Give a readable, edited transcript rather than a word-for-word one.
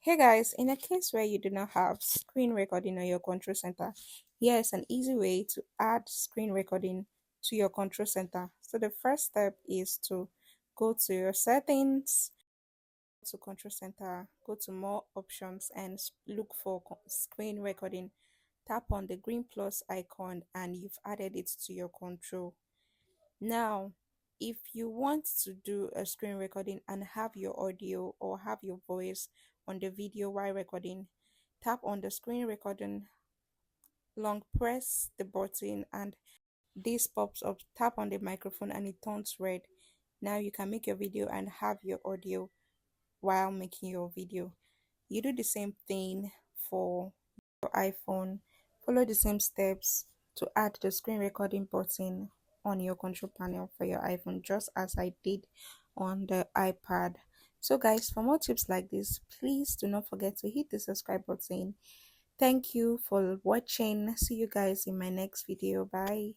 Hey guys, in a case where you do not have screen recording on your control center, here is an easy way to add screen recording to your control center. So the first step is to go to your settings, to control center, go to more options and look for screen recording. Tap on the green plus icon and you've added it to your control. Now, if you want to do a screen recording and have your audio or have your voice on the video while recording, tap on the screen recording, long press the button, and this pops up. Tap on the microphone and it turns red. Now you can make your video and have your audio while making your video. You do the same thing for your iPhone. Follow the same steps to add the screen recording button on your control panel for your iPhone, just as I did on the iPad. So, guys, for more tips like this, please do not forget to hit the subscribe button. Thank you for watching. See you guys in my next video. Bye.